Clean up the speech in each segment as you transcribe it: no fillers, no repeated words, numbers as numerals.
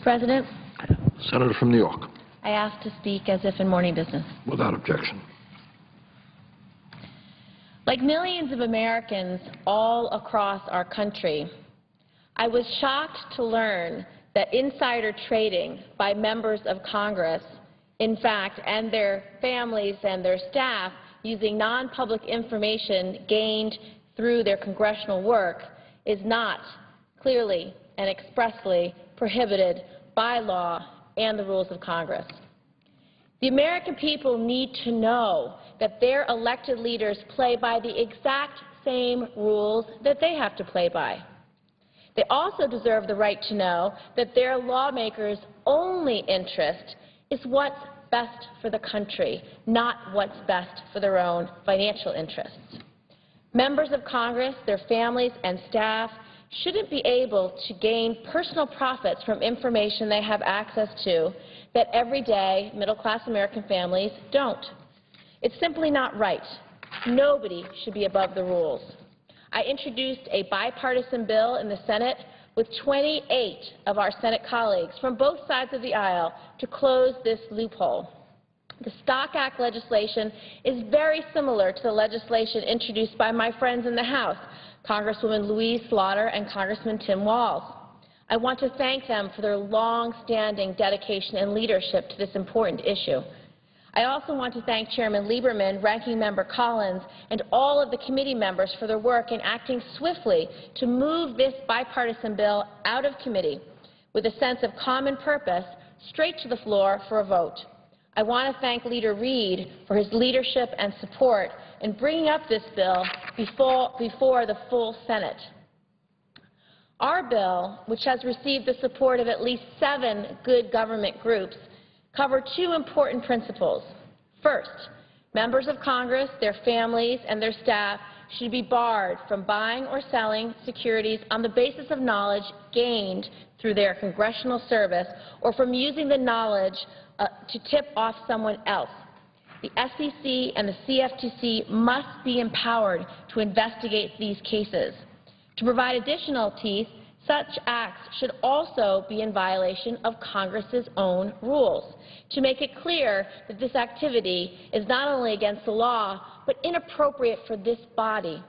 President, Senator from New York. I ask to speak as if in morning business. Without objection. Like millions of Americans all across our country, I was shocked to learn that insider trading by members of Congress, in fact, and their families and their staff using non-public information gained through their congressional work is not clearly and expressly prohibited by law and the rules of Congress. The American people need to know that their elected leaders play by the exact same rules that they have to play by. They also deserve the right to know that their lawmakers' only interest is what's best for the country, not what's best for their own financial interests. Members of Congress, their families, and staff shouldn't be able to gain personal profits from information they have access to that everyday middle-class American families don't. It's simply not right. Nobody should be above the rules. I introduced a bipartisan bill in the Senate with 28 of our Senate colleagues from both sides of the aisle to close this loophole. The Stock Act legislation is very similar to the legislation introduced by my friends in the House, Congresswoman Louise Slaughter and Congressman Tim Walz. I want to thank them for their long-standing dedication and leadership to this important issue. I also want to thank Chairman Lieberman, Ranking Member Collins, and all of the committee members for their work in acting swiftly to move this bipartisan bill out of committee with a sense of common purpose straight to the floor for a vote. I want to thank Leader Reid for his leadership and support in bringing up this bill before the full Senate. Our bill, which has received the support of at least 7 good government groups, cover 2 important principles. First, members of Congress, their families, and their staff should be barred from buying or selling securities on the basis of knowledge gained through their congressional service or from using the knowledge to tip off someone else. The SEC and the CFTC must be empowered to investigate these cases. To provide additional teeth, such acts should also be in violation of Congress's own rules, to make it clear that this activity is not only against the law, but inappropriate for this body.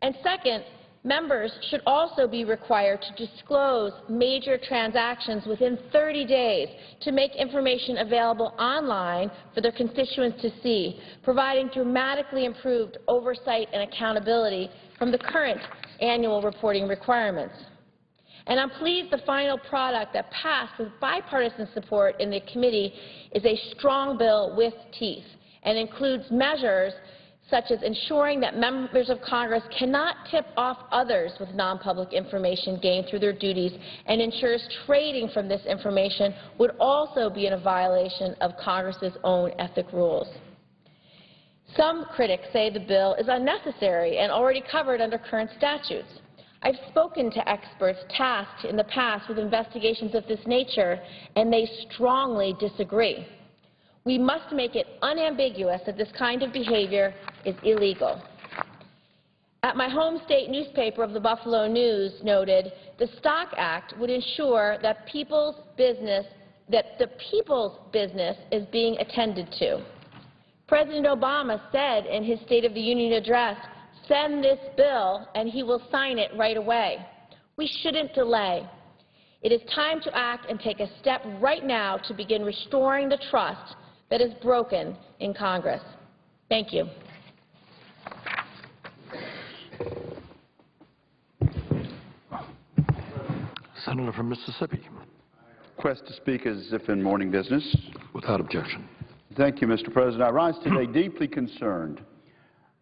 And second, members should also be required to disclose major transactions within 30 days to make information available online for their constituents to see, providing dramatically improved oversight and accountability from the current annual reporting requirements. And I'm pleased the final product that passed with bipartisan support in the committee is a strong bill with teeth and includes measures such as ensuring that members of Congress cannot tip off others with non-public information gained through their duties, and ensures trading from this information would also be in a violation of Congress's own ethic rules. Some critics say the bill is unnecessary and already covered under current statutes. I've spoken to experts tasked in the past with investigations of this nature, and they strongly disagree. We must make it unambiguous that this kind of behavior is illegal. At my home state newspaper of the Buffalo News noted, the Stock Act would ensure that the people's business is being attended to. President Obama said in his State of the Union address, "Send this bill and he will sign it right away." We shouldn't delay. It is time to act and take a step right now to begin restoring the trust that is broken in Congress. Thank you. Senator from Mississippi. Request to speak as if in morning business. Without objection. Thank you, Mr. President. I rise today deeply concerned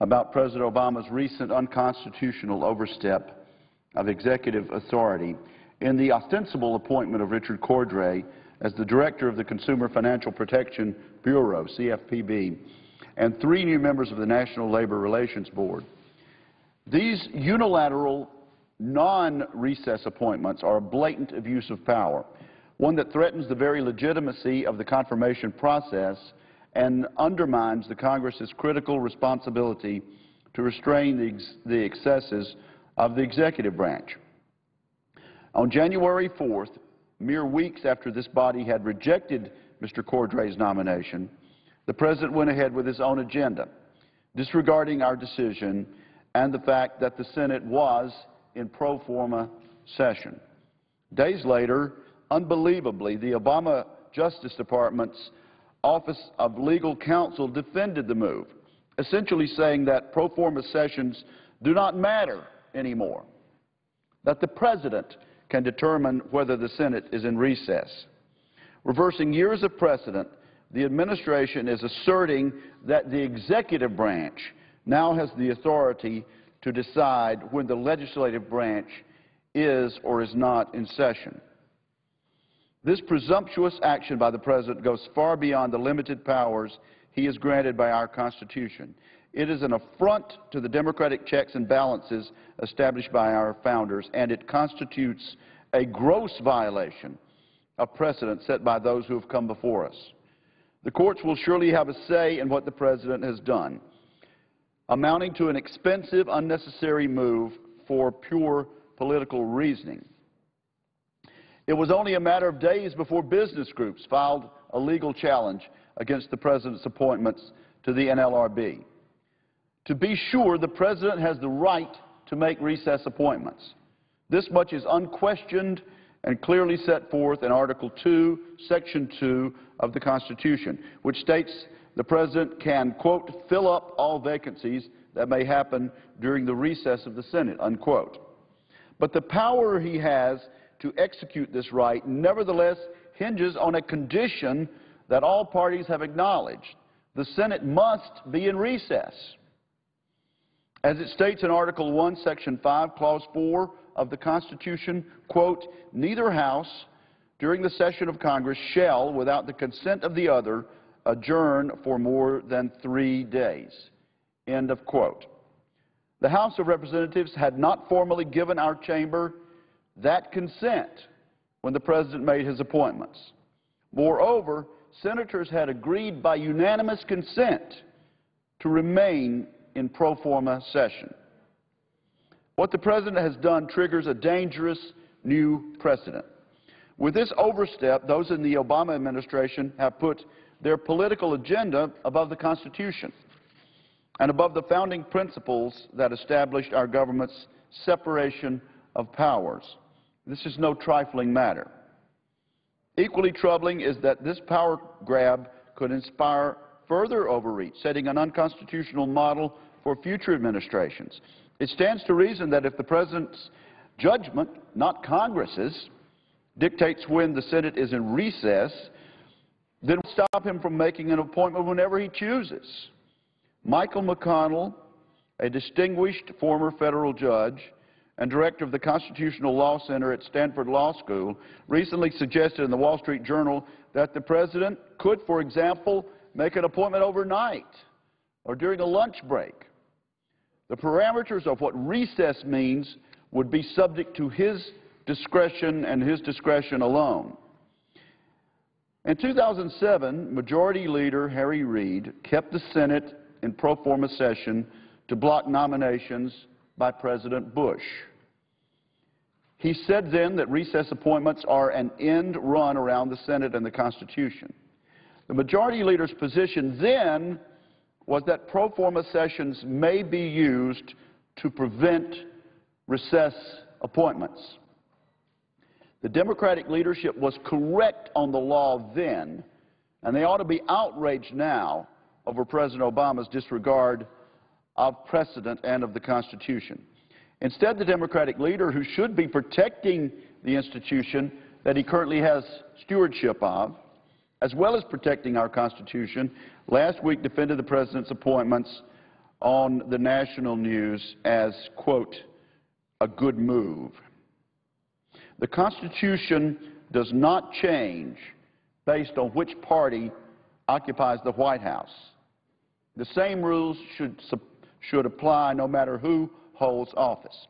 about President Obama's recent unconstitutional overstep of executive authority in the ostensible appointment of Richard Cordray as the Director of the Consumer Financial Protection Bureau, CFPB, and 3 new members of the National Labor Relations Board. These unilateral, non-recess appointments are a blatant abuse of power, one that threatens the very legitimacy of the confirmation process and undermines the Congress's critical responsibility to restrain the excesses of the executive branch. On January 4th, mere weeks after this body had rejected Mr. Cordray's nomination, the President went ahead with his own agenda, disregarding our decision and the fact that the Senate was in pro forma session. Days later, unbelievably, the Obama Justice Department's Office of Legal Counsel defended the move, essentially saying that pro forma sessions do not matter anymore, that the President can determine whether the Senate is in recess. Reversing years of precedent, the administration is asserting that the executive branch now has the authority to decide when the legislative branch is or is not in session. This presumptuous action by the President goes far beyond the limited powers he is granted by our Constitution. It is an affront to the democratic checks and balances established by our founders, and it constitutes a gross violation of precedent set by those who have come before us. The courts will surely have a say in what the President has done, amounting to an expensive, unnecessary move for pure political reasoning. It was only a matter of days before business groups filed a legal challenge against the President's appointments to the NLRB. To be sure, the President has the right to make recess appointments. This much is unquestioned and clearly set forth in Article 2, Section 2 of the Constitution, which states the President can, quote, fill up all vacancies that may happen during the recess of the Senate, unquote. But the power he has to execute this right nevertheless hinges on a condition that all parties have acknowledged. The Senate must be in recess. As it states in Article 1, Section 5, Clause 4 of the Constitution, quote, neither House during the session of Congress shall, without the consent of the other, adjourn for more than 3 days, end of quote. The House of Representatives had not formally given our chamber that consent when the President made his appointments. Moreover, senators had agreed by unanimous consent to remain in pro forma session. What the President has done triggers a dangerous new precedent. With this overstep, those in the Obama administration have put their political agenda above the Constitution and above the founding principles that established our government's separation of powers. This is no trifling matter. Equally troubling is that this power grab could inspire further overreach, setting an unconstitutional model for future administrations. It stands to reason that if the President's judgment, not Congress's, dictates when the Senate is in recess, then it will stop him from making an appointment whenever he chooses. Michael McConnell, a distinguished former federal judge and director of the Constitutional Law Center at Stanford Law School, recently suggested in the Wall Street Journal that the President could, for example, make an appointment overnight or during a lunch break. The parameters of what recess means would be subject to his discretion and his discretion alone. In 2007, Majority Leader Harry Reid kept the Senate in pro forma session to block nominations by President Bush. He said then that recess appointments are an end run around the Senate and the Constitution. The Majority Leader's position then was that pro forma sessions may be used to prevent recess appointments. The Democratic leadership was correct on the law then, and they ought to be outraged now over President Obama's disregard of precedent and of the Constitution. Instead, the Democratic leader, who should be protecting the institution that he currently has stewardship of, as well as protecting our Constitution, last week defended the President's appointments on the national news as, quote, a good move. The Constitution does not change based on which party occupies the White House. The same rules should apply no matter who holds office.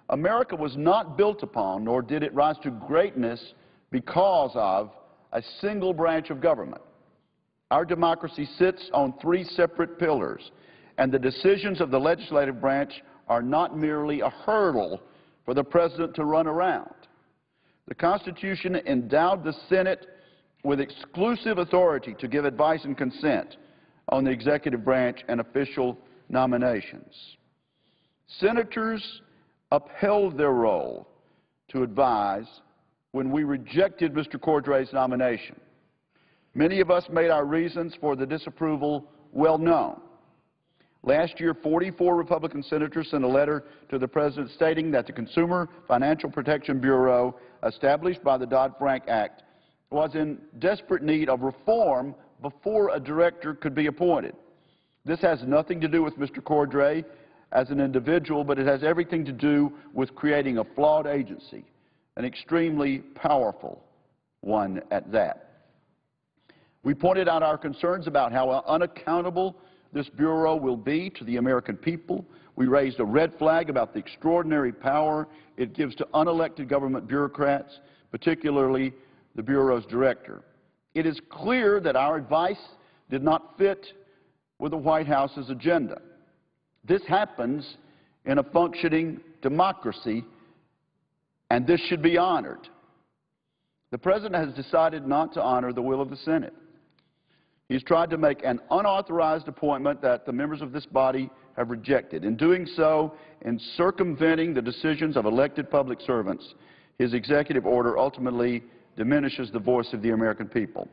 America was not built upon, nor did it rise to greatness because of a single branch of government. Our democracy sits on 3 separate pillars, and the decisions of the legislative branch are not merely a hurdle for the President to run around. The Constitution endowed the Senate with exclusive authority to give advice and consent on the executive branch and official nominations. Senators upheld their role to advise when we rejected Mr. Cordray's nomination. Many of us made our reasons for the disapproval well known. Last year, 44 Republican senators sent a letter to the President stating that the Consumer Financial Protection Bureau, established by the Dodd-Frank Act, was in desperate need of reform before a director could be appointed. This has nothing to do with Mr. Cordray as an individual, but it has everything to do with creating a flawed agency, an extremely powerful one at that. We pointed out our concerns about how unaccountable this Bureau will be to the American people. We raised a red flag about the extraordinary power it gives to unelected government bureaucrats, particularly the Bureau's director. It is clear that our advice did not fit with the White House's agenda. This happens in a functioning democracy, and this should be honored. The President has decided not to honor the will of the Senate. He's tried to make an unauthorized appointment that the members of this body have rejected. In doing so, in circumventing the decisions of elected public servants, his executive order ultimately diminishes the voice of the American people.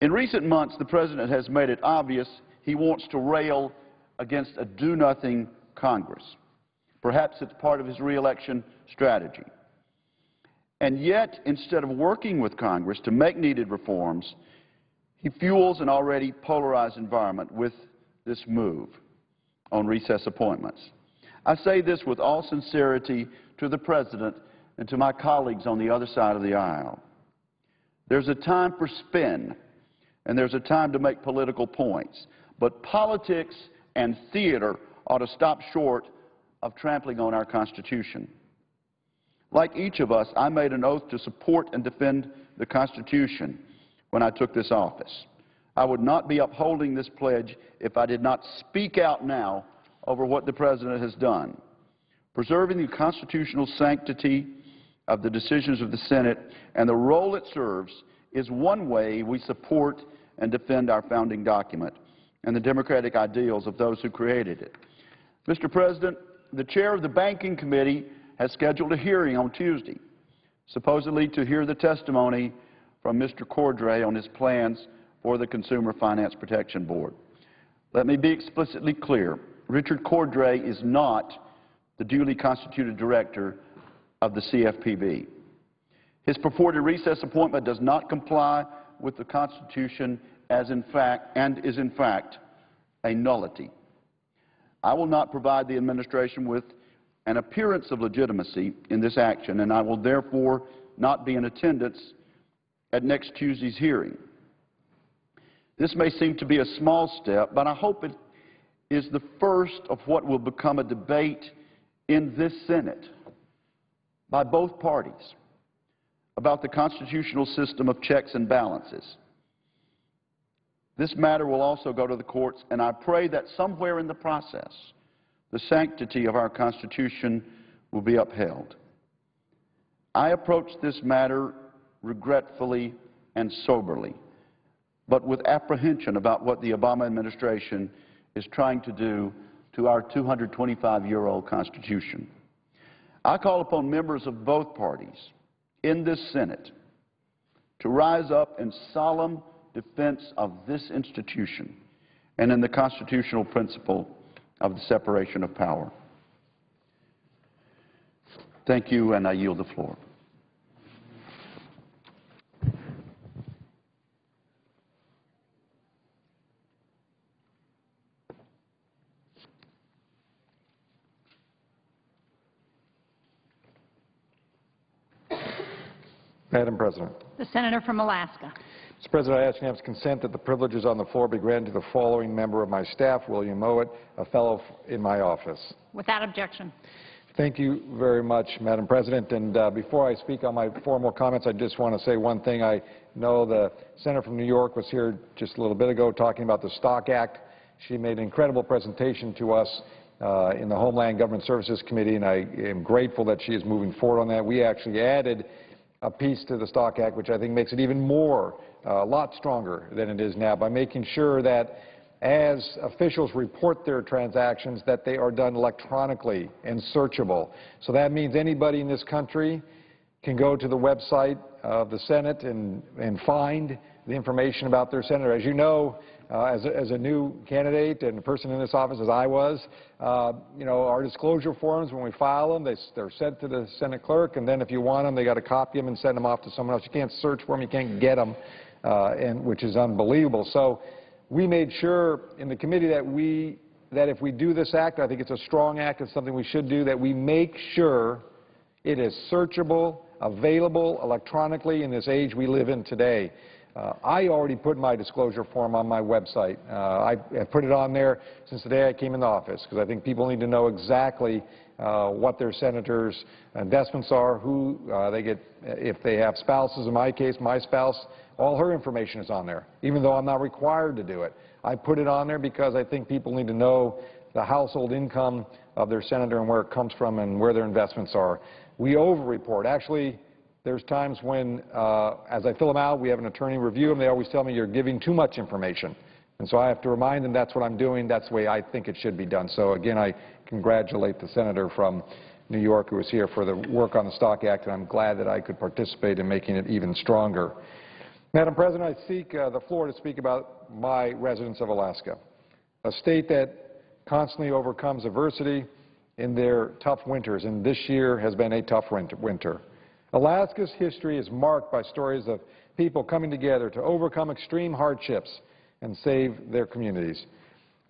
In recent months, the President has made it obvious he wants to rail against a do-nothing Congress. Perhaps it's part of his re-election strategy. And yet, instead of working with Congress to make needed reforms, he fuels an already polarized environment with this move on recess appointments. I say this with all sincerity to the President and to my colleagues on the other side of the aisle. There's a time for spin, and there's a time to make political points. But politics and theater ought to stop short of trampling on our Constitution. Like each of us, I made an oath to support and defend the Constitution when I took this office. I would not be upholding this pledge if I did not speak out now over what the President has done. Preserving the constitutional sanctity of the decisions of the Senate and the role it serves is one way we support and defend our founding document and the democratic ideals of those who created it. Mr. President, the chair of the Banking Committee has scheduled a hearing on Tuesday, supposedly to hear the testimony from Mr. Cordray on his plans for the Consumer Finance Protection Board. Let me be explicitly clear. Richard Cordray is not the duly constituted director of the CFPB. His purported recess appointment does not comply with the Constitution is in fact a nullity. I will not provide the administration with an appearance of legitimacy in this action, and I will therefore not be in attendance at next Tuesday's hearing. This may seem to be a small step, but I hope it is the first of what will become a debate in this Senate by both parties about the constitutional system of checks and balances. This matter will also go to the courts, and I pray that somewhere in the process, the sanctity of our Constitution will be upheld. I approach this matter regretfully and soberly, but with apprehension about what the Obama administration is trying to do to our 225-year-old Constitution. I call upon members of both parties in this Senate to rise up in solemn defense of this institution and in the constitutional principle of the separation of power. Thank you, and I yield the floor. Madam President. The senator from Alaska. Mr. President, I ask unanimous consent that the privileges on the floor be granted to the following member of my staff, William Mowat, a fellow in my office. Without objection. Thank you very much, Madam President. And before I speak on my formal comments, I just want to say one thing. I know the senator from New York was here just a little bit ago talking about the Stock Act. She made an incredible presentation to us in the Homeland Government Services Committee, and I am grateful that she is moving forward on that. We actually added a piece to the Stock Act, which I think makes it even more, a lot stronger than it is now, by making sure that as officials report their transactions, that they are done electronically and searchable. So that means anybody in this country can go to the website of the Senate and find the information about their senator. As you know, as a new candidate and a person in this office, as I was, you know, our disclosure forms, when we file them, they're sent to the Senate clerk, and then if you want them, they got to copy them and send them off to someone else. You can't search for them, you can't get them, which is unbelievable. So we made sure in the committee that if we do this act, I think it's a strong act, it's something we should do, that we make sure it is searchable, available electronically in this age we live in today. I already put my disclosure form on my website. I put it on there since the day I came in the office, because I think people need to know exactly what their senators' investments are, who they get, if they have spouses. In my case, my spouse, all her information is on there, even though I'm not required to do it. I put it on there because I think people need to know the household income of their senator and where it comes from and where their investments are. We over-report. Actually, there's times when, as I fill them out, we have an attorney review them. They always tell me you're giving too much information. And so I have to remind them that's what I'm doing. That's the way I think it should be done. So, again, I congratulate the senator from New York who was here for the work on the Stock Act, and I'm glad that I could participate in making it even stronger. Madam President, I seek the floor to speak about my residents of Alaska, a state that constantly overcomes adversity in their tough winters, and this year has been a tough winter. Alaska's history is marked by stories of people coming together to overcome extreme hardships and save their communities.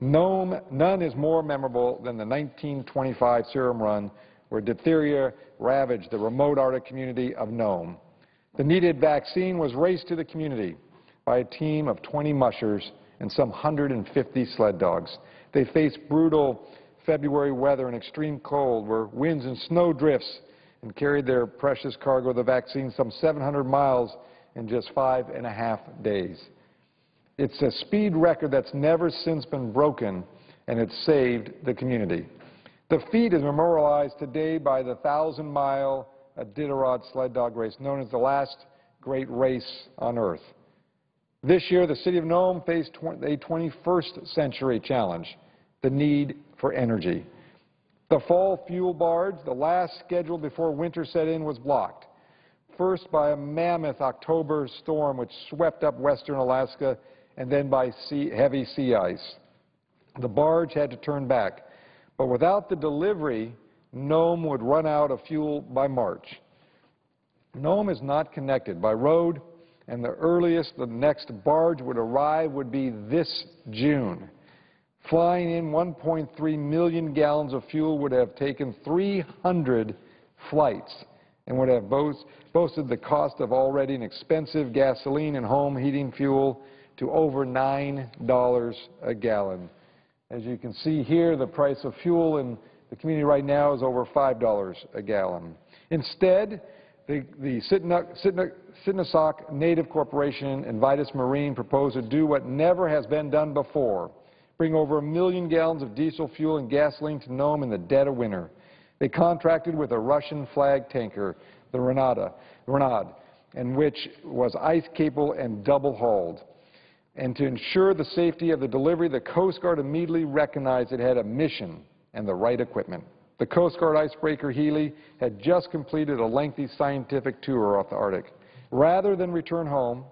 None is more memorable than the 1925 Serum Run, where diphtheria ravaged the remote Arctic community of Nome. The needed vaccine was raced to the community by a team of 20 mushers and some 150 sled dogs. They faced brutal February weather and extreme cold, where winds and snow drifts, and carried their precious cargo of the vaccine some 700 miles in just 5.5 days. It's a speed record that's never since been broken, and it saved the community. The feat is memorialized today by the 1,000-mile Iditarod sled dog race, known as the last great race on Earth. This year, the city of Nome faced a 21st century challenge, the need for energy. The fall fuel barge, the last scheduled before winter set in, was blocked, first by a mammoth October storm which swept up western Alaska, and then by heavy sea ice. The barge had to turn back, but without the delivery, Nome would run out of fuel by March. Nome is not connected by road, and the earliest the next barge would arrive would be this June. Flying in 1.3 million gallons of fuel would have taken 300 flights and would have boasted the cost of already an expensive gasoline and home heating fuel to over $9 a gallon. As you can see here, the price of fuel in the community right now is over $5 a gallon. Instead, the Sitnasak Native Corporation and Vitus Marine proposed to do what never has been done before, bring over 1 million gallons of diesel fuel and gasoline to Nome in the dead of winter. They contracted with a Russian flag tanker, the Renad, and which was ice-capable and double-hulled. And to ensure the safety of the delivery, the Coast Guard immediately recognized it had a mission and the right equipment. The Coast Guard icebreaker Healy had just completed a lengthy scientific tour off the Arctic. Rather than return home,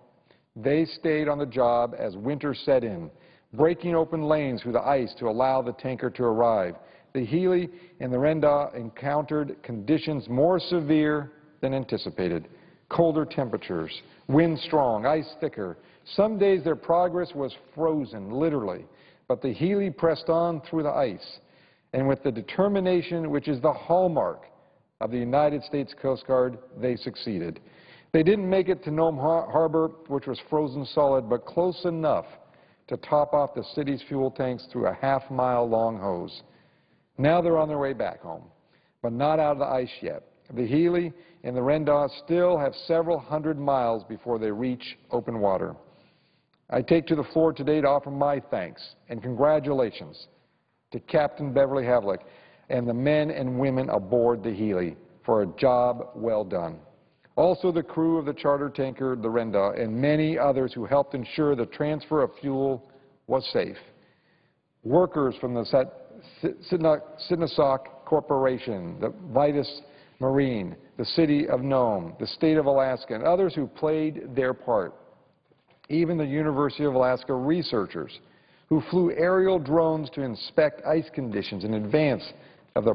they stayed on the job as winter set in, breaking open lanes through the ice to allow the tanker to arrive. The Healy and the Renda encountered conditions more severe than anticipated. Colder temperatures, wind strong, ice thicker. Some days their progress was frozen, literally, but the Healy pressed on through the ice. And with the determination which is the hallmark of the United States Coast Guard, they succeeded. They didn't make it to Nome Harbor, which was frozen solid, but close enough to top off the city's fuel tanks through a half-mile-long hose. Now they're on their way back home, but not out of the ice yet. The Healy and the Renda still have several hundred miles before they reach open water. I take to the floor today to offer my thanks and congratulations to Captain Beverly Havlick and the men and women aboard the Healy for a job well done. Also the crew of the charter tanker, the Renda, and many others who helped ensure the transfer of fuel was safe. Workers from the Sinosak Corporation, the Vitus Marine, the City of Nome, the State of Alaska, and others who played their part. Even the University of Alaska researchers who flew aerial drones to inspect ice conditions in advance of the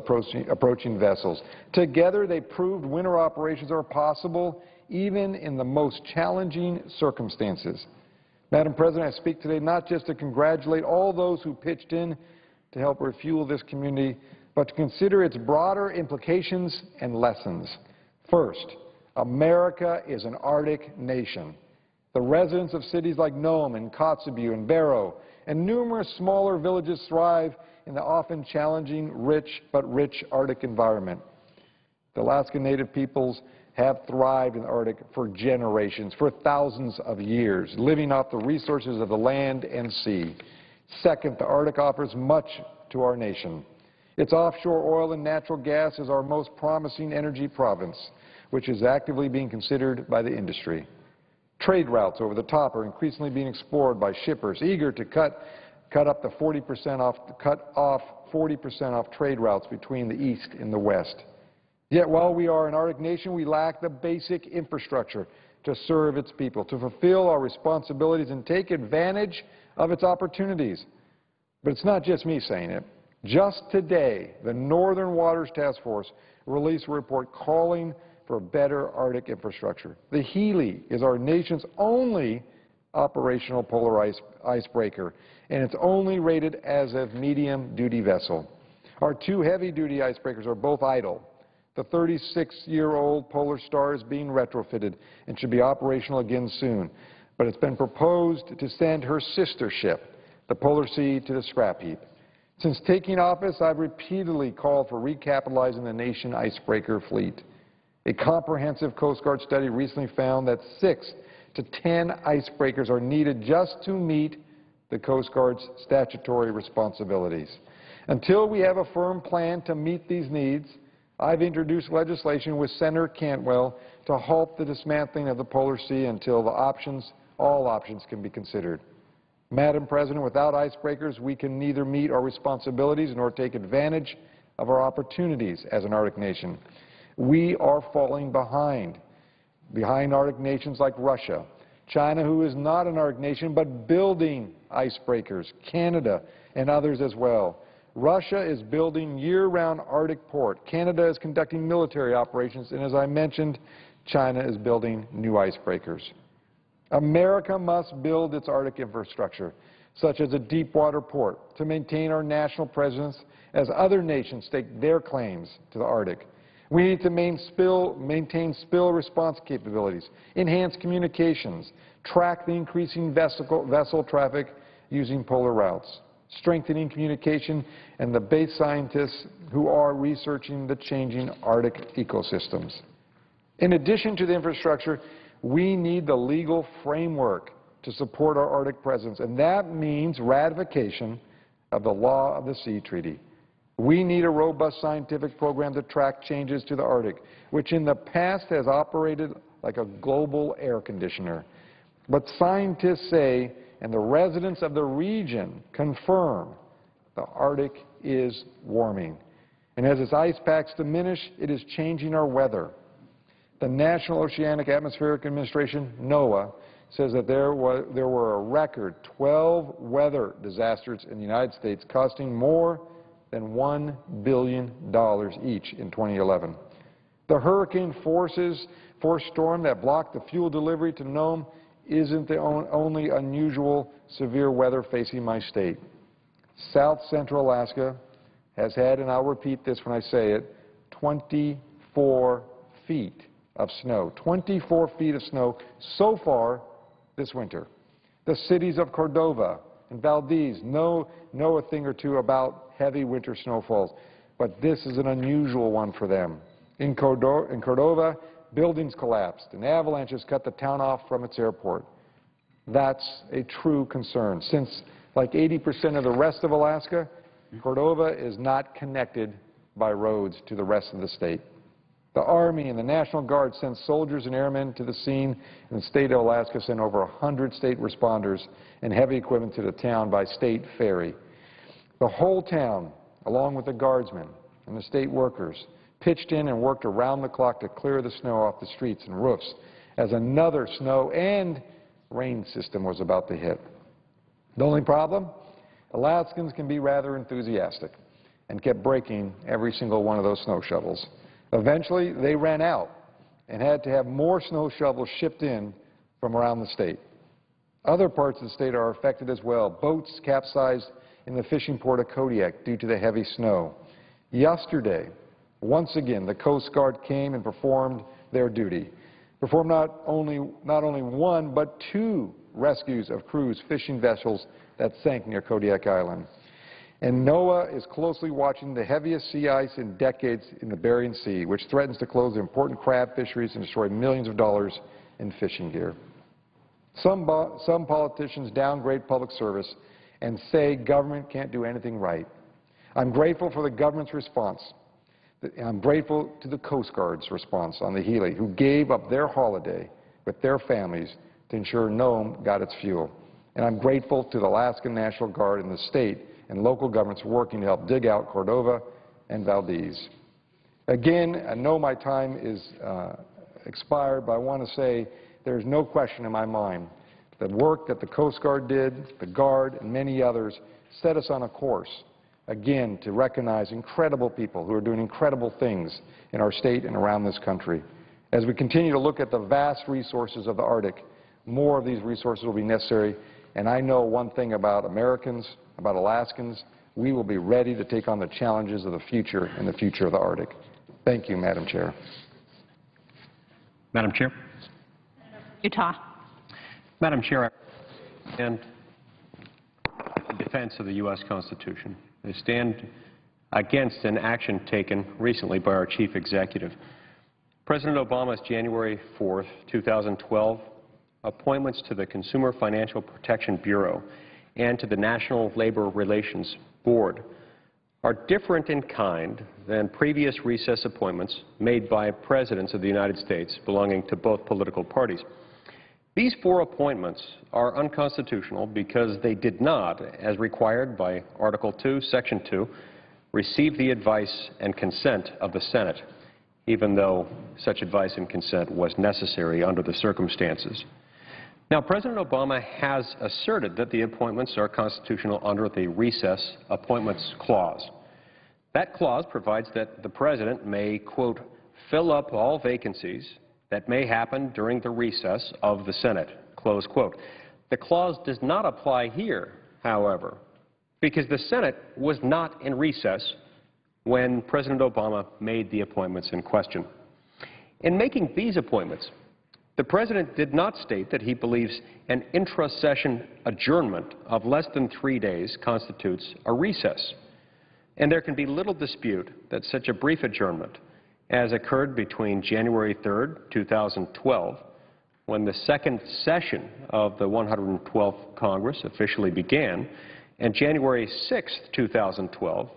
approaching vessels. Together, they proved winter operations are possible even in the most challenging circumstances. Madam President, I speak today not just to congratulate all those who pitched in to help refuel this community, but to consider its broader implications and lessons. First, America is an Arctic nation. The residents of cities like Nome and Kotzebue and Barrow and numerous smaller villages thrive in the often challenging, rich Arctic environment. The Alaska Native peoples have thrived in the Arctic for generations, for thousands of years, living off the resources of the land and sea. Second, the Arctic offers much to our nation. Its offshore oil and natural gas is our most promising energy province, which is actively being considered by the industry. Trade routes over the top are increasingly being explored by shippers eager to cut off 40% off trade routes between the East and the West. Yet while we are an Arctic nation, we lack the basic infrastructure to serve its people, to fulfill our responsibilities and take advantage of its opportunities. But it's not just me saying it. Just today, the Northern Waters Task Force released a report calling for better Arctic infrastructure. The Healy is our nation's only operational polar icebreaker, and it's only rated as a medium-duty vessel. Our two heavy-duty icebreakers are both idle. The 36-year-old Polar Star is being retrofitted and should be operational again soon, but it's been proposed to send her sister ship, the Polar Sea, to the scrap heap. Since taking office, I've repeatedly called for recapitalizing the nation icebreaker fleet. A comprehensive Coast Guard study recently found that 6 to 10 icebreakers are needed just to meet the Coast Guard's statutory responsibilities. Until we have a firm plan to meet these needs, I've introduced legislation with Senator Cantwell to halt the dismantling of the Polar Sea until all options can be considered. Madam President, without icebreakers, we can neither meet our responsibilities nor take advantage of our opportunities as an Arctic nation. We are falling behind Arctic nations like Russia, China, who is not an Arctic nation but building icebreakers, Canada, and others as well. Russia is building year-round Arctic port. Canada is conducting military operations, and as I mentioned, China is building new icebreakers. America must build its Arctic infrastructure, such as a deep-water port, to maintain our national presence as other nations stake their claims to the Arctic. We need to maintain spill response capabilities, enhance communications, track the increasing vessel traffic using polar routes, strengthening communication, and the base scientists who are researching the changing Arctic ecosystems. In addition to the infrastructure, we need the legal framework to support our Arctic presence, and that means ratification of the Law of the Sea Treaty. We need a robust scientific program to track changes to the Arctic, which in the past has operated like a global air conditioner. But scientists say, and the residents of the region confirm, the Arctic is warming. And as its ice packs diminish, it is changing our weather. The National Oceanic Atmospheric Administration, NOAA, says that there were a record 12 weather disasters in the United States costing more than $1 billion each in 2011. The hurricane force storm that blocked the fuel delivery to Nome isn't the only unusual severe weather facing my state. South Central Alaska has had, and I'll repeat this when I say it, 24 feet of snow. 24 feet of snow so far this winter. The cities of Cordova and Valdez know a thing or two about heavy winter snowfalls, but this is an unusual one for them. In Cordova, buildings collapsed and avalanches cut the town off from its airport. That's a true concern, since like 80% of the rest of Alaska, Cordova is not connected by roads to the rest of the state. The Army and the National Guard sent soldiers and airmen to the scene, and the state of Alaska sent over 100 state responders and heavy equipment to the town by state ferry. The whole town, along with the guardsmen and the state workers, pitched in and worked around the clock to clear the snow off the streets and roofs as another snow and rain system was about to hit. The only problem? Alaskans can be rather enthusiastic and kept breaking every single one of those snow shovels. Eventually, they ran out and had to have more snow shovels shipped in from around the state. Other parts of the state are affected as well. Boats capsized in the fishing port of Kodiak due to the heavy snow. Yesterday, once again, the Coast Guard came and performed their duty. Performed not only one, but two rescues of cruise fishing vessels that sank near Kodiak Island. And NOAA is closely watching the heaviest sea ice in decades in the Bering Sea, which threatens to close important crab fisheries and destroy millions of dollars in fishing gear. Some politicians downgrade public service and say government can't do anything right. I'm grateful for the government's response. I'm grateful to the Coast Guard's response on the Healy, who gave up their holiday with their families to ensure Nome got its fuel. And I'm grateful to the Alaskan National Guard and the state and local governments working to help dig out Cordova and Valdez. Again, I know my time is expired, but I want to say there's no question in my mind the work that the Coast Guard did, the Guard, and many others set us on a course, again, to recognize incredible people who are doing incredible things in our state and around this country. As we continue to look at the vast resources of the Arctic, more of these resources will be necessary, and I know one thing about Americans, about Alaskans: we will be ready to take on the challenges of the future and the future of the Arctic. Thank you, Madam Chair. Madam Chair. Utah. Madam Chair, and in defense of the U.S. Constitution, I stand against an action taken recently by our chief executive. President Obama's January 4, 2012 appointments to the Consumer Financial Protection Bureau and to the National Labor Relations Board are different in kind than previous recess appointments made by presidents of the United States belonging to both political parties. These four appointments are unconstitutional because they did not, as required by Article 2, Section 2, receive the advice and consent of the Senate, even though such advice and consent was necessary under the circumstances. Now, President Obama has asserted that the appointments are constitutional under the Recess Appointments Clause. That clause provides that the President may, quote, fill up all vacancies that may happen during the recess of the Senate, close quote. The clause does not apply here, however, because the Senate was not in recess when President Obama made the appointments in question. In making these appointments, the President did not state that he believes an intra-session adjournment of less than 3 days constitutes a recess. And there can be little dispute that such a brief adjournment, as occurred between January 3, 2012, when the second session of the 112th Congress officially began, and January 6, 2012,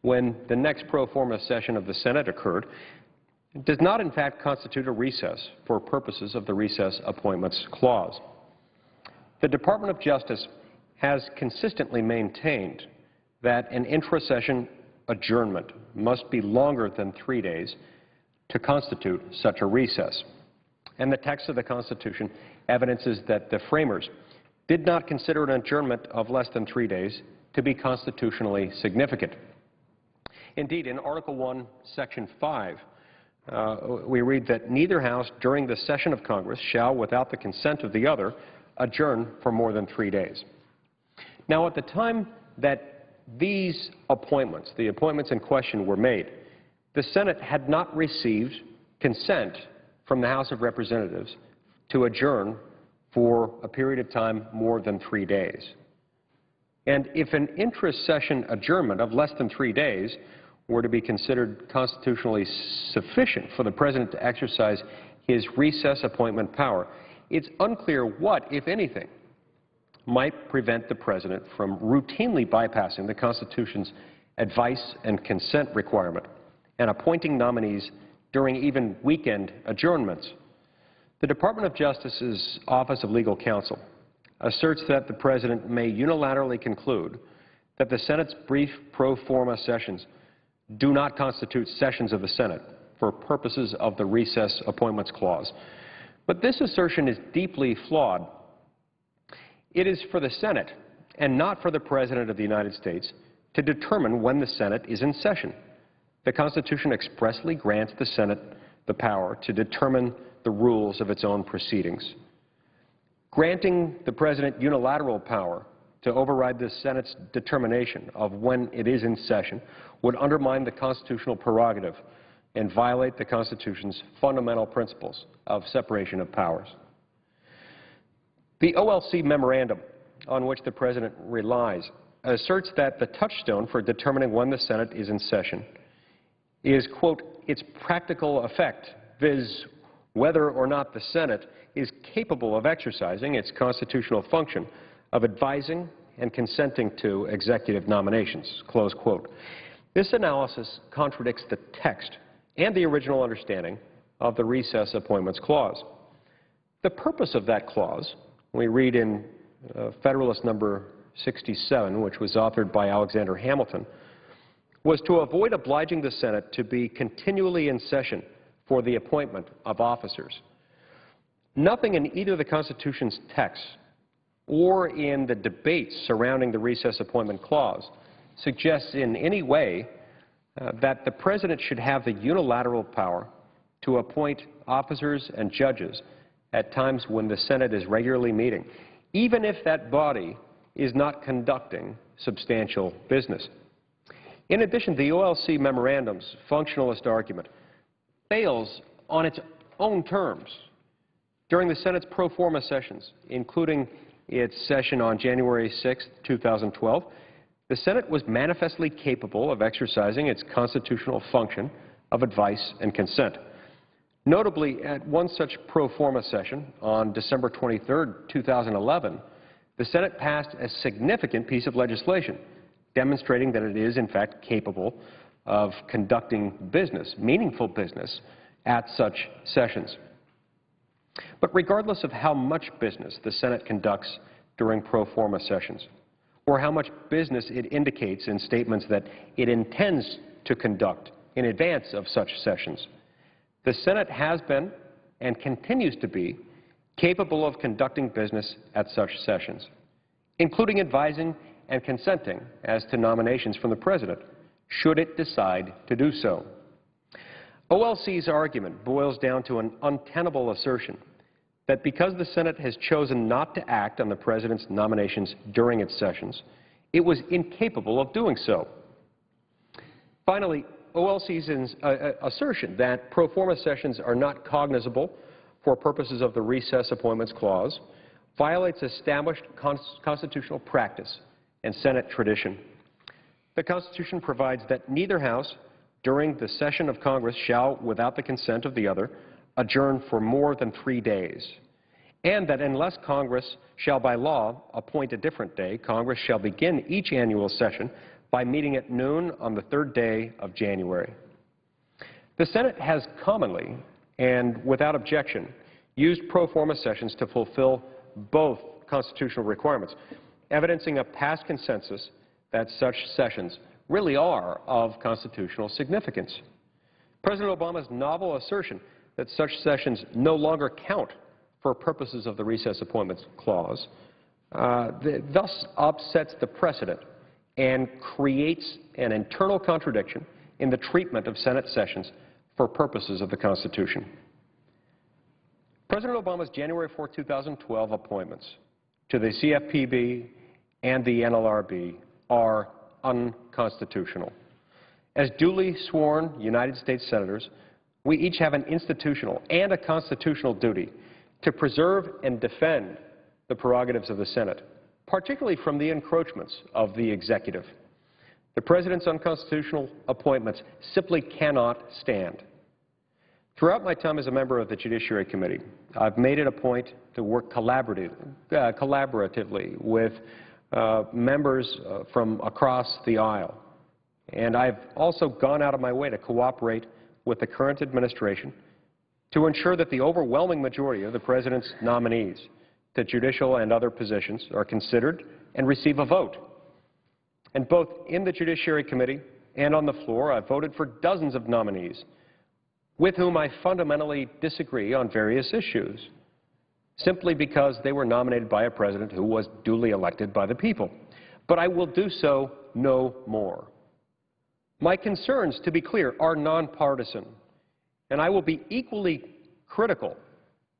when the next pro forma session of the Senate occurred, does not in fact constitute a recess for purposes of the Recess Appointments Clause. The Department of Justice has consistently maintained that an intra-session adjournment must be longer than 3 days to constitute such a recess. And the text of the Constitution evidences that the framers did not consider an adjournment of less than 3 days to be constitutionally significant. Indeed, in Article 1, Section 5, we read that neither House during the session of Congress shall, without the consent of the other, adjourn for more than 3 days. Now, at the time that these appointments, the appointments in question, were made, the Senate had not received consent from the House of Representatives to adjourn for a period of time more than 3 days. And if an intra-session adjournment of less than 3 days were to be considered constitutionally sufficient for the President to exercise his recess appointment power, it's unclear what, if anything, might prevent the President from routinely bypassing the Constitution's advice and consent requirement and appointing nominees during even weekend adjournments. The Department of Justice's Office of Legal Counsel asserts that the President may unilaterally conclude that the Senate's brief pro forma sessions do not constitute sessions of the Senate for purposes of the Recess Appointments Clause. But this assertion is deeply flawed. It is for the Senate and not for the President of the United States to determine when the Senate is in session. The Constitution expressly grants the Senate the power to determine the rules of its own proceedings. Granting the President unilateral power to override the Senate's determination of when it is in session would undermine the constitutional prerogative and violate the Constitution's fundamental principles of separation of powers. The OLC memorandum on which the President relies asserts that the touchstone for determining when the Senate is in session is, quote, its practical effect, viz. Whether or not the Senate is capable of exercising its constitutional function of advising and consenting to executive nominations, close quote. This analysis contradicts the text and the original understanding of the Recess Appointments Clause. The purpose of that clause, we read in Federalist Number 67, which was authored by Alexander Hamilton, was to avoid obliging the Senate to be continually in session for the appointment of officers. Nothing in either the Constitution's text or in the debates surrounding the Recess Appointment Clause suggests in any way that the President should have the unilateral power to appoint officers and judges at times when the Senate is regularly meeting, even if that body is not conducting substantial business. In addition, the OLC memorandum's functionalist argument fails on its own terms. During the Senate's pro forma sessions, including its session on January 6, 2012, the Senate was manifestly capable of exercising its constitutional function of advice and consent. Notably, at one such pro forma session on December 23, 2011, the Senate passed a significant piece of legislation demonstrating that it is, in fact, capable of conducting business, meaningful business, at such sessions. But regardless of how much business the Senate conducts during pro forma sessions, or how much business it indicates in statements that it intends to conduct in advance of such sessions, the Senate has been and continues to be capable of conducting business at such sessions, including advising and consenting as to nominations from the President, should it decide to do so. OLC's argument boils down to an untenable assertion that because the Senate has chosen not to act on the President's nominations during its sessions, it was incapable of doing so. Finally, OLC's assertion that pro forma sessions are not cognizable for purposes of the Recess Appointments Clause violates established constitutional practice and Senate tradition. The Constitution provides that neither House during the session of Congress shall, without the consent of the other, adjourn for more than 3 days, and that unless Congress shall by law appoint a different day, Congress shall begin each annual session by meeting at noon on the 3rd day of January. The Senate has commonly and without objection used pro forma sessions to fulfill both constitutional requirements, evidencing a past consensus that such sessions really are of constitutional significance. President Obama's novel assertion that such sessions no longer count for purposes of the Recess Appointments Clause thus upsets the precedent and creates an internal contradiction in the treatment of Senate sessions for purposes of the Constitution. President Obama's January 4, 2012 appointments to the CFPB and the NLRB are unconstitutional. As duly sworn United States Senators, we each have an institutional and a constitutional duty to preserve and defend the prerogatives of the Senate, particularly from the encroachments of the executive. The President's unconstitutional appointments simply cannot stand. Throughout my time as a member of the Judiciary Committee, I've made it a point to work collaboratively with members from across the aisle. And I've also gone out of my way to cooperate with the current administration to ensure that the overwhelming majority of the President's nominees to judicial and other positions are considered and receive a vote. And both in the Judiciary Committee and on the floor, I've voted for dozens of nominees with whom I fundamentally disagree on various issues, simply because they were nominated by a president who was duly elected by the people. But I will do so no more. My concerns, to be clear, are nonpartisan, and I will be equally critical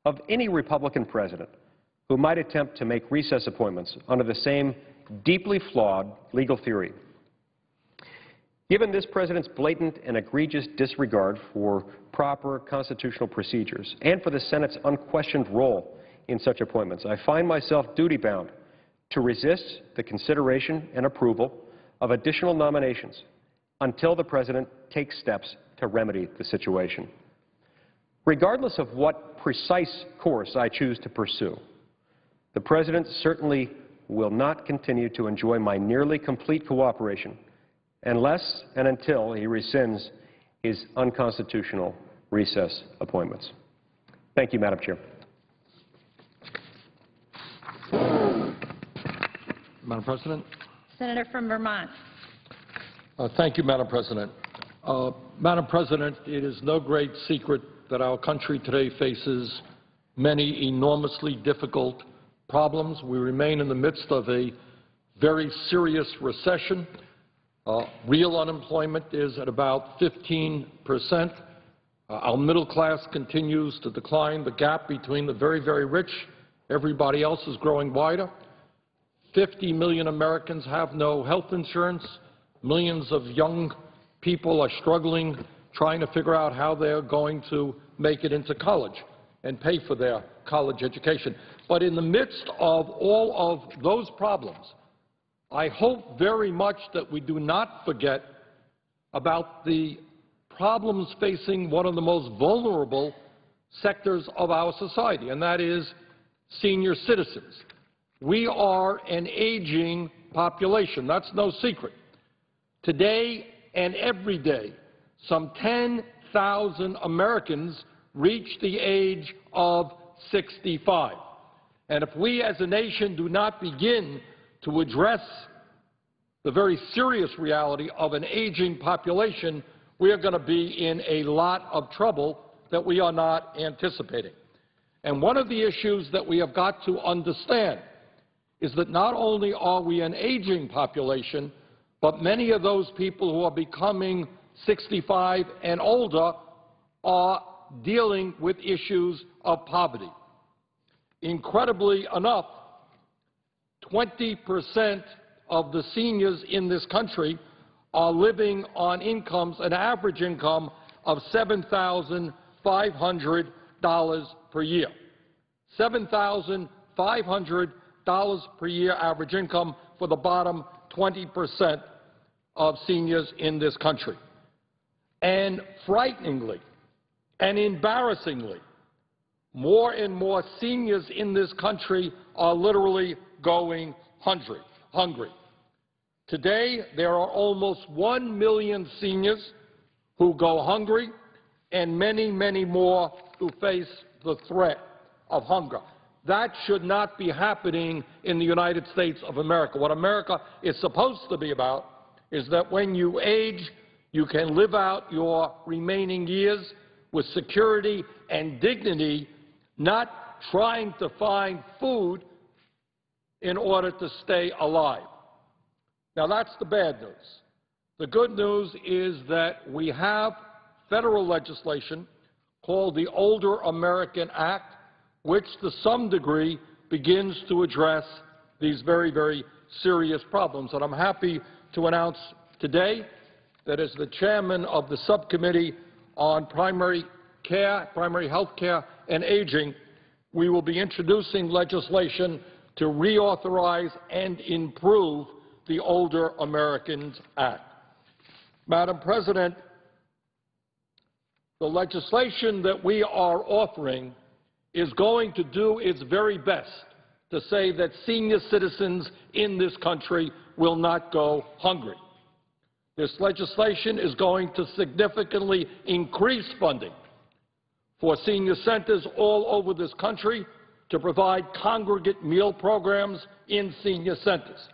of any Republican president who might attempt to make recess appointments under the same deeply flawed legal theory. Given this president's blatant and egregious disregard for proper constitutional procedures and for the Senate's unquestioned role in such appointments, I find myself duty-bound to resist the consideration and approval of additional nominations until the president takes steps to remedy the situation. Regardless of what precise course I choose to pursue, the president certainly will not continue to enjoy my nearly complete cooperation unless and until he rescinds his unconstitutional recess appointments. Thank you, Madam Chair. Madam President. Senator from Vermont. Thank you, Madam President. Madam President, it is no great secret that our country today faces many enormously difficult problems. We remain in the midst of a very serious recession. Real unemployment is at about 15%. Our middle class continues to decline. The gap between the very, very rich, everybody else, is growing wider. 50 million Americans have no health insurance. Millions of young people are struggling, trying to figure out how they're going to make it into college and pay for their college education. But in the midst of all of those problems, I hope very much that we do not forget about the problems facing one of the most vulnerable sectors of our society, and that is senior citizens. We are an aging population. That's no secret. Today and every day, some 10,000 Americans reach the age of 65. And if we as a nation do not begin to address the very serious reality of an aging population, we are going to be in a lot of trouble that we are not anticipating. And one of the issues that we have got to understand is that not only are we an aging population, but many of those people who are becoming 65 and older are dealing with issues of poverty. Incredibly enough, 20% of the seniors in this country are living on incomes, an average income of $7,500 per year. $7,500 per year average income for the bottom 20% of seniors in this country. And frighteningly and embarrassingly, more and more seniors in this country are literally going hungry. Today, there are almost 1 million seniors who go hungry and many, many more who face the threat of hunger. That should not be happening in the United States of America. What America is supposed to be about is that when you age, you can live out your remaining years with security and dignity, not trying to find food in order to stay alive. Now, that's the bad news. The good news is that we have federal legislation called the Older American Act, which to some degree begins to address these very, very serious problems. And I'm happy to announce today that as the chairman of the subcommittee on primary health care and aging, we will be introducing legislation to reauthorize and improve the Older Americans Act. Madam President, the legislation that we are offering is going to do its very best to say that senior citizens in this country will not go hungry. This legislation is going to significantly increase funding for senior centers all over this country to provide congregate meal programs in senior centers.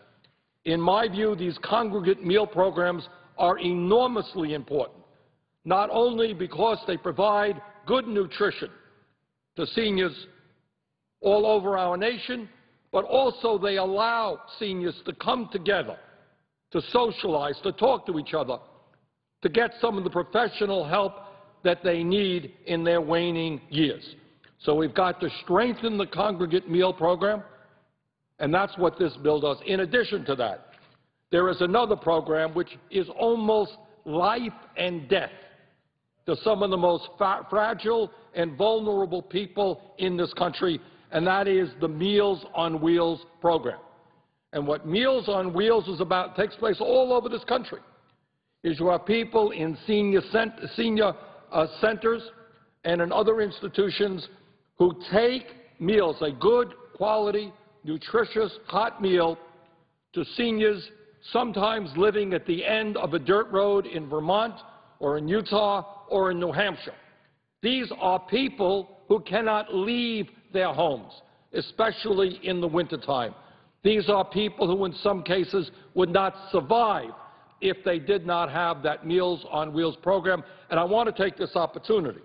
In my view, these congregate meal programs are enormously important, not only because they provide good nutrition to seniors all over our nation, but also they allow seniors to come together, to socialize, to talk to each other, to get some of the professional help that they need in their waning years. So we've got to strengthen the congregate meal program, and that's what this bill does. In addition to that, there is another program which is almost life and death to some of the most fragile and vulnerable people in this country, and that is the Meals on Wheels program. And what Meals on Wheels is about, takes place all over this country, is you have people in senior centers and in other institutions who take meals, a good quality, nutritious, hot meal to seniors sometimes living at the end of a dirt road in Vermont or in Utah or in New Hampshire. These are people who cannot leave their homes, especially in the wintertime. These are people who in some cases would not survive if they did not have that Meals on Wheels program. And I want to take this opportunity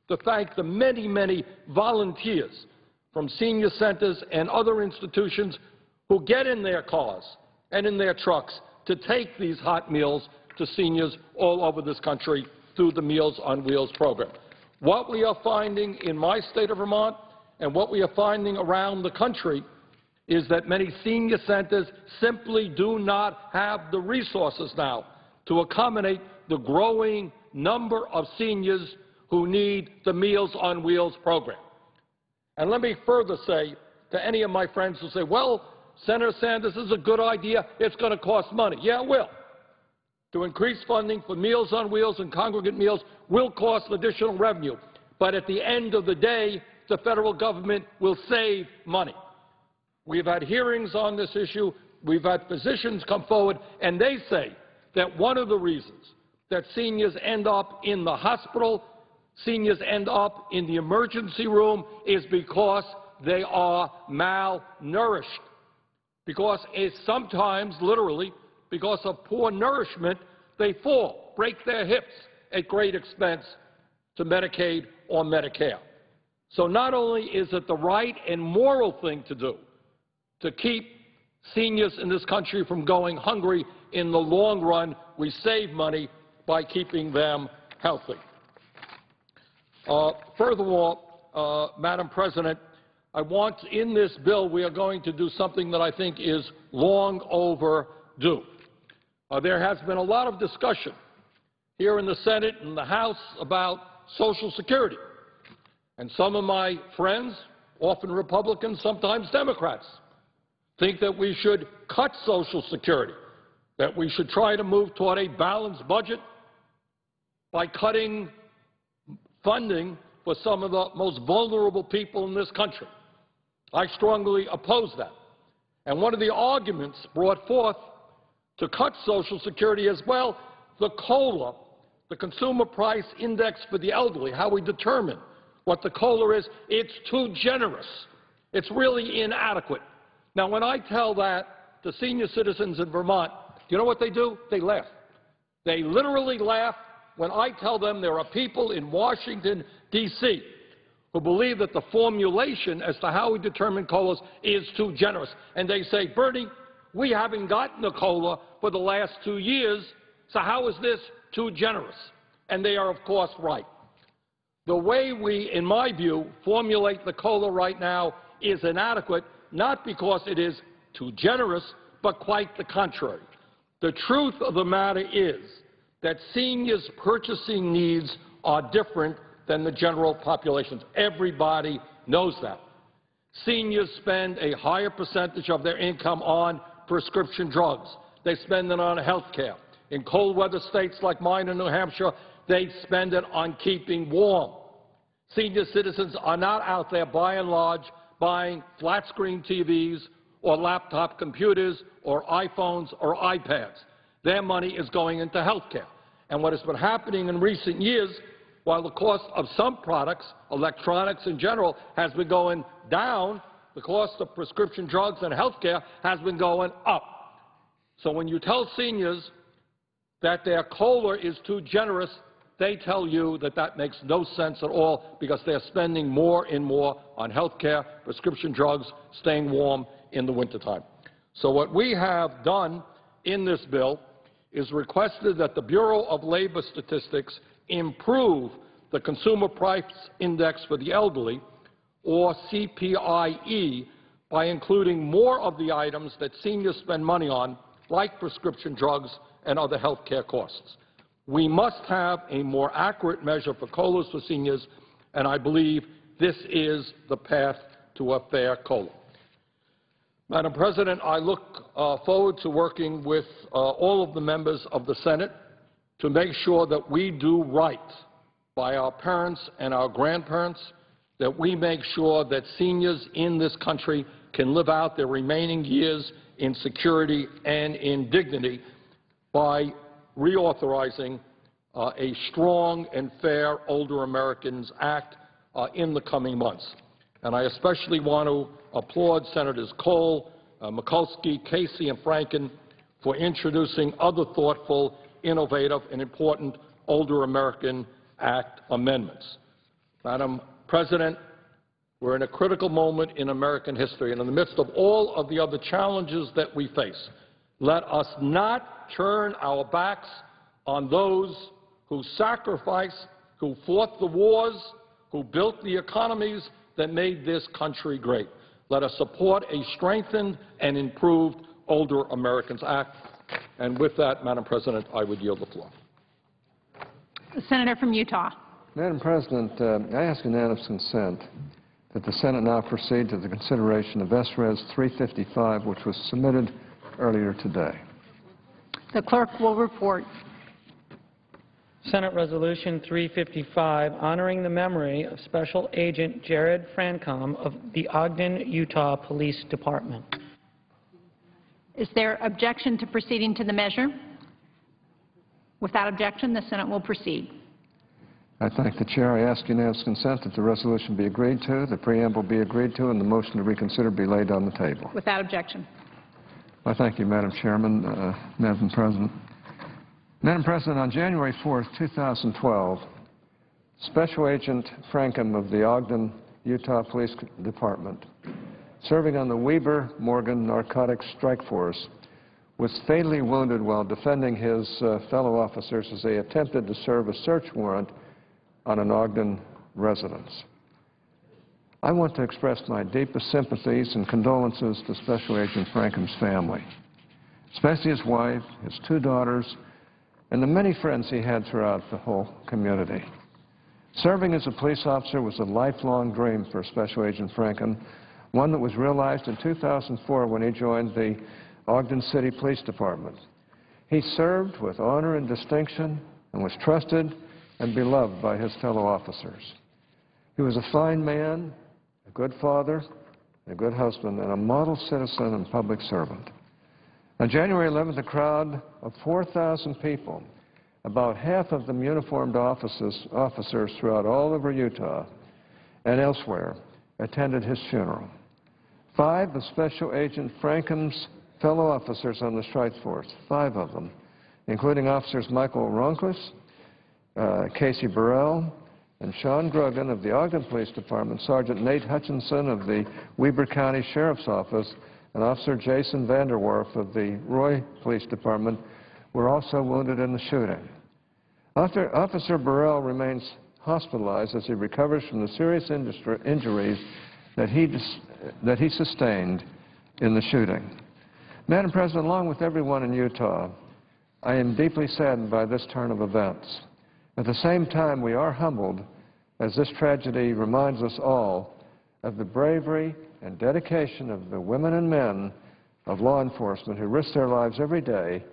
to thank the many, many volunteers from senior centers and other institutions who get in their cars and in their trucks to take these hot meals to seniors all over this country through the Meals on Wheels program. What we are finding in my state of Vermont and what we are finding around the country is that many senior centers simply do not have the resources now to accommodate the growing number of seniors who need the Meals on Wheels program. And let me further say to any of my friends who say, well, Senator Sanders, this is a good idea, it's going to cost money. Yeah, it will. To increase funding for Meals on Wheels and congregate meals will cost additional revenue. But at the end of the day, the federal government will save money. We've had hearings on this issue. We've had physicians come forward, and they say that one of the reasons that seniors end up in the hospital, seniors end up in the emergency room, is because they are malnourished. Because it's sometimes, literally, because of poor nourishment, they fall, break their hips at great expense to Medicaid or Medicare. So not only is it the right and moral thing to do to keep seniors in this country from going hungry, in the long run, we save money by keeping them healthy. Furthermore, Madam President, I want, in this bill, we are going to do something that I think is long overdue. There has been a lot of discussion here in the Senate and the House about Social Security. And some of my friends, often Republicans, sometimes Democrats, think that we should cut Social Security, that we should try to move toward a balanced budget by cutting funding for some of the most vulnerable people in this country. I strongly oppose that. And one of the arguments brought forth to cut Social Security as well, the COLA, the Consumer Price Index for the elderly, how we determine what the COLA is, it's too generous. It's really inadequate. Now, when I tell that to senior citizens in Vermont, do you know what they do? They laugh. They literally laugh when I tell them there are people in Washington, D.C., who believe that the formulation as to how we determine COLAs is too generous. And they say, Bernie, we haven't gotten a COLA for the last 2 years, so how is this too generous? And they are, of course, right. The way we, in my view, formulate the COLA right now is inadequate, not because it is too generous, but quite the contrary. The truth of the matter is that seniors' purchasing needs are different than the general populations. Everybody knows that. Seniors spend a higher percentage of their income on prescription drugs. They spend it on health care. In cold weather states like mine in New Hampshire, they spend it on keeping warm. Senior citizens are not out there, by and large, buying flat-screen TVs or laptop computers or iPhones or iPads. their money is going into health care. And what has been happening in recent years, while the cost of some products, electronics in general, has been going down, the cost of prescription drugs and health care has been going up. So when you tell seniors that their COLA is too generous, they tell you that that makes no sense at all because they're spending more and more on health care, prescription drugs, staying warm in the wintertime. So what we have done in this bill is requested that the Bureau of Labor Statistics improve the Consumer Price Index for the elderly, or CPIE, by including more of the items that seniors spend money on, like prescription drugs and other health care costs. We must have a more accurate measure for COLAs for seniors, and I believe this is the path to a fair COLA. Madam President, I look forward to working with all of the members of the Senate to make sure that we do right by our parents and our grandparents, that we make sure that seniors in this country can live out their remaining years in security and in dignity by reauthorizing a strong and fair Older Americans Act in the coming months. And I especially want to applaud Senators Cole, Mikulski, Casey, and Franken for introducing other thoughtful, innovative, and important Older American Act amendments. Madam President, we're in a critical moment in American history, and in the midst of all of the other challenges that we face, let us not turn our backs on those who sacrificed, who fought the wars, who built the economies that made this country great. Let us support a strengthened and improved Older Americans Act. And with that, Madam President, I would yield the floor. The Senator from Utah. Madam President, I ask unanimous consent that the Senate now proceed to the consideration of S.Res. 355, which was submitted earlier today. The clerk will report. Senate Resolution 355, honoring the memory of Special Agent Jared Francom of the Ogden, Utah Police Department. Is there objection to proceeding to the measure? Without objection, the Senate will proceed. I thank the Chair. I ask unanimous consent that the resolution be agreed to, the preamble be agreed to, and the motion to reconsider be laid on the table. Without objection. I thank you, Madam Chairman, Madam President. Madam President, on January 4, 2012, Special Agent Francom of the Ogden, Utah Police Department, serving on the Weber-Morgan Narcotics Strike Force, was fatally wounded while defending his fellow officers as they attempted to serve a search warrant on an Ogden residence. I want to express my deepest sympathies and condolences to Special Agent Francom's family, especially his wife, his two daughters, and the many friends he had throughout the whole community. Serving as a police officer was a lifelong dream for Special Agent Francom, one that was realized in 2004 when he joined the Ogden City Police Department. He served with honor and distinction and was trusted and beloved by his fellow officers. He was a fine man, a good father, a good husband, and a model citizen and public servant. On January 11th, a crowd of 4,000 people, about half of them uniformed officers throughout all over Utah and elsewhere, attended his funeral. 5 of Special Agent Francom's fellow officers on the strike force, 5 of them, including Officers Michael Ronquist, Casey Burrell, and Sean Grogan of the Ogden Police Department, Sergeant Nate Hutchinson of the Weber County Sheriff's Office, and Officer Jason Vanderwerf of the Roy Police Department were also wounded in the shooting. Officer Burrell remains hospitalized as he recovers from the serious injuries that he sustained in the shooting. Madam President, along with everyone in Utah, I am deeply saddened by this turn of events. At the same time, we are humbled as this tragedy reminds us all of the bravery and dedication of the women and men of law enforcement who risk their lives every day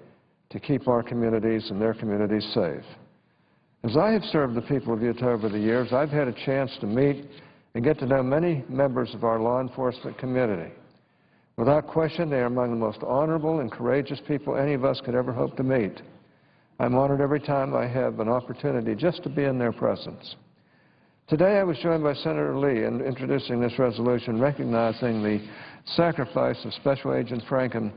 to keep our communities and their communities safe. As I have served the people of Utah over the years, I've had a chance to meet and get to know many members of our law enforcement community. Without question, they are among the most honorable and courageous people any of us could ever hope to meet. I'm honored every time I have an opportunity just to be in their presence. Today I was joined by Senator Lee in introducing this resolution recognizing the sacrifice of Special Agent Franken,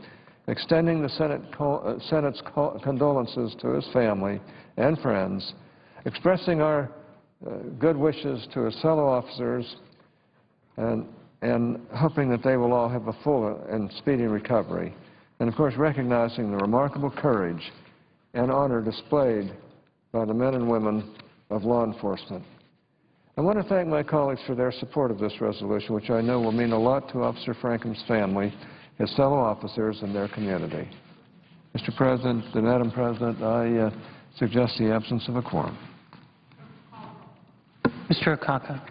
extending the Senate's condolences to his family and friends, expressing our good wishes to his fellow officers, and hoping that they will all have a full and speedy recovery, and of course recognizing the remarkable courage and honor displayed by the men and women of law enforcement. I want to thank my colleagues for their support of this resolution, which I know will mean a lot to Officer Franken's family, his fellow officers, and their community. Mr. President, Madam President, I suggest the absence of a quorum. Mr. Akaka.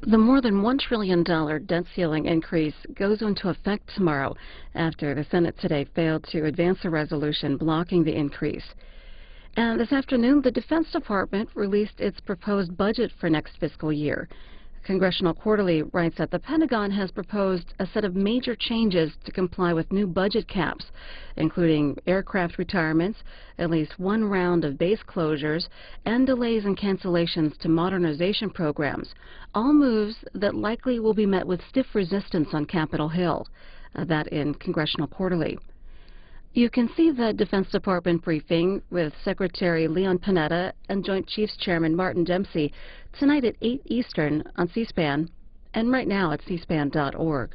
The more than $1 trillion debt ceiling increase goes into effect tomorrow after the Senate today failed to advance a resolution blocking the increase. And this afternoon, the Defense Department released its proposed budget for next fiscal year. Congressional Quarterly writes that the Pentagon has proposed a set of major changes to comply with new budget caps, including aircraft retirements, at least one round of base closures, and delays and cancellations to modernization programs, all moves that likely will be met with stiff resistance on Capitol Hill. That in Congressional Quarterly. You can see the Defense Department briefing with Secretary Leon Panetta and Joint Chiefs Chairman Martin Dempsey tonight at 8 Eastern on C-SPAN and right now at cspan.org.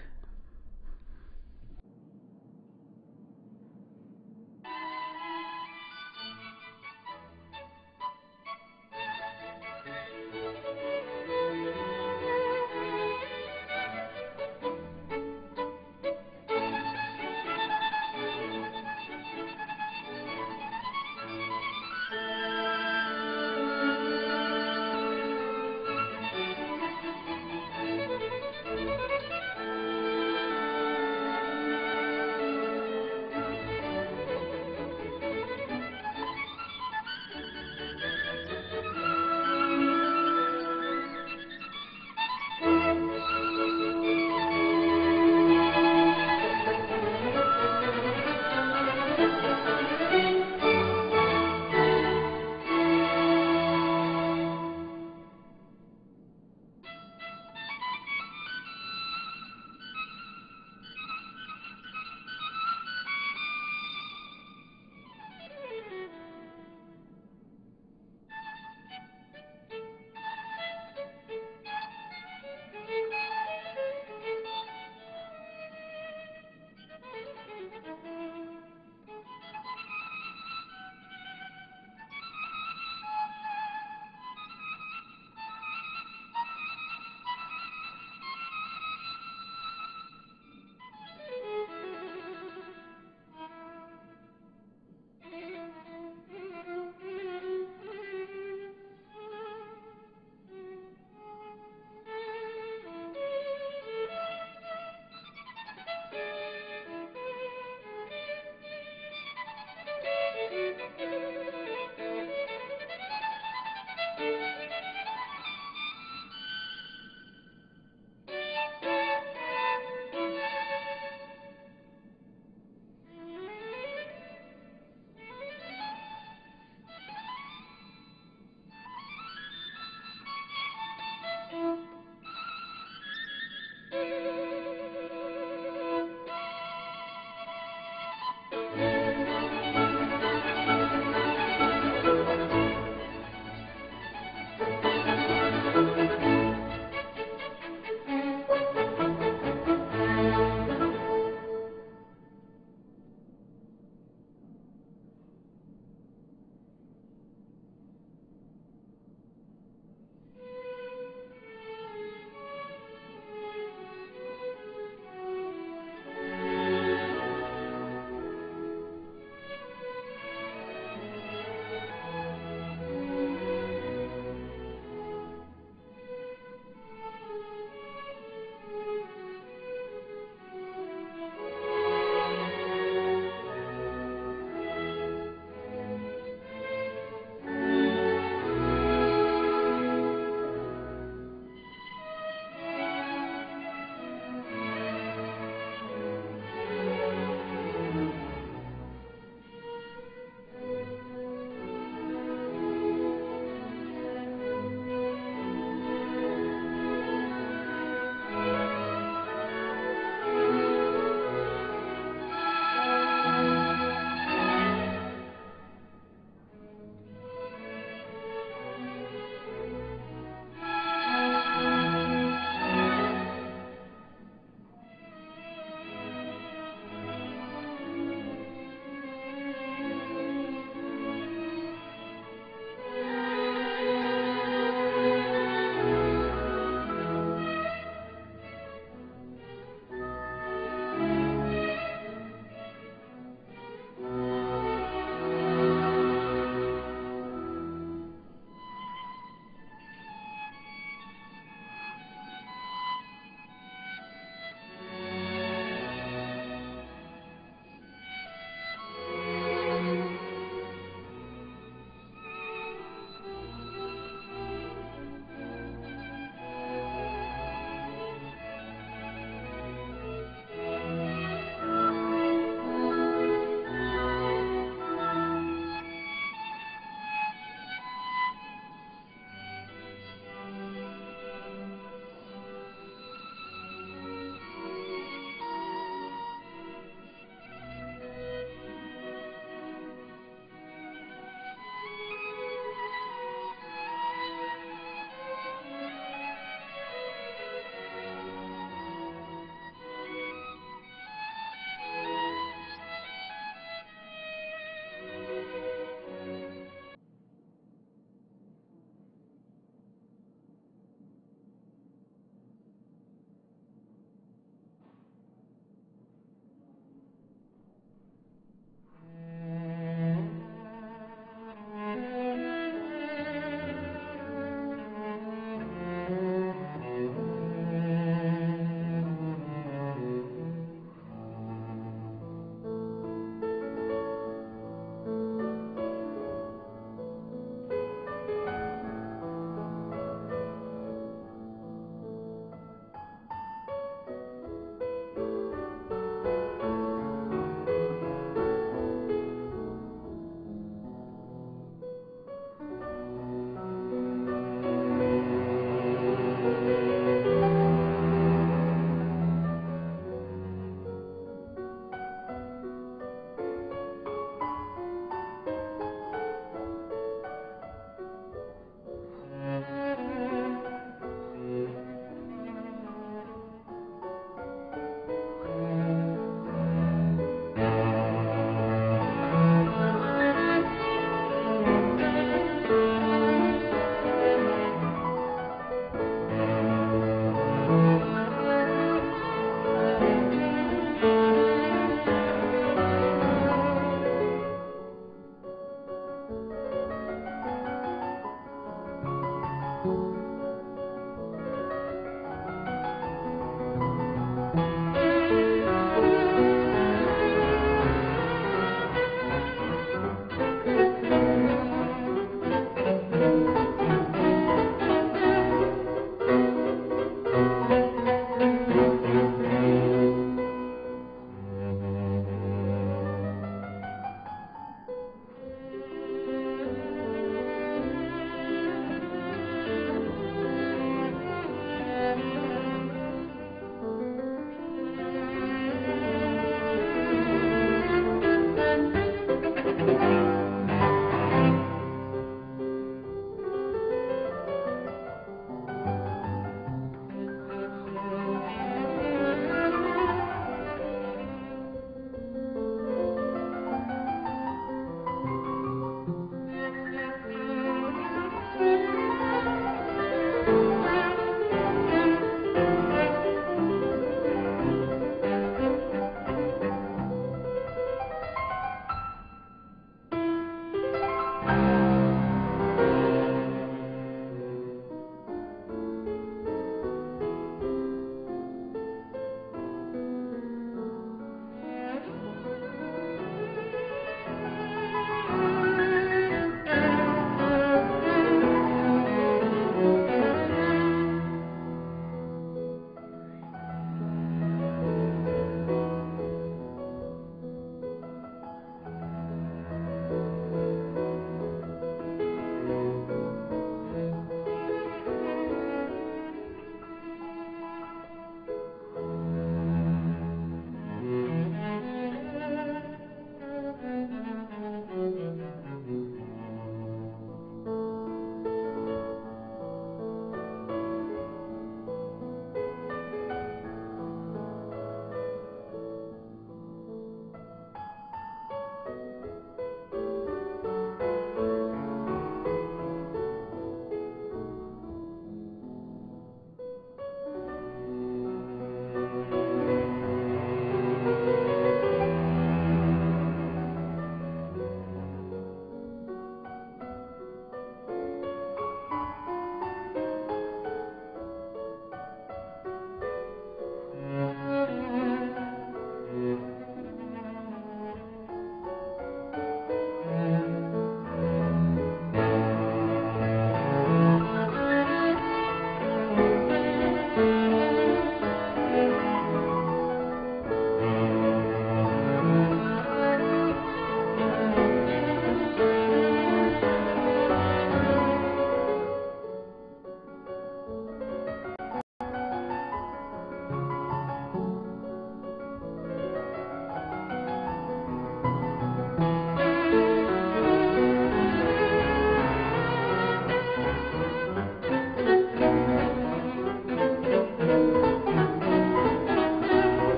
Thank you.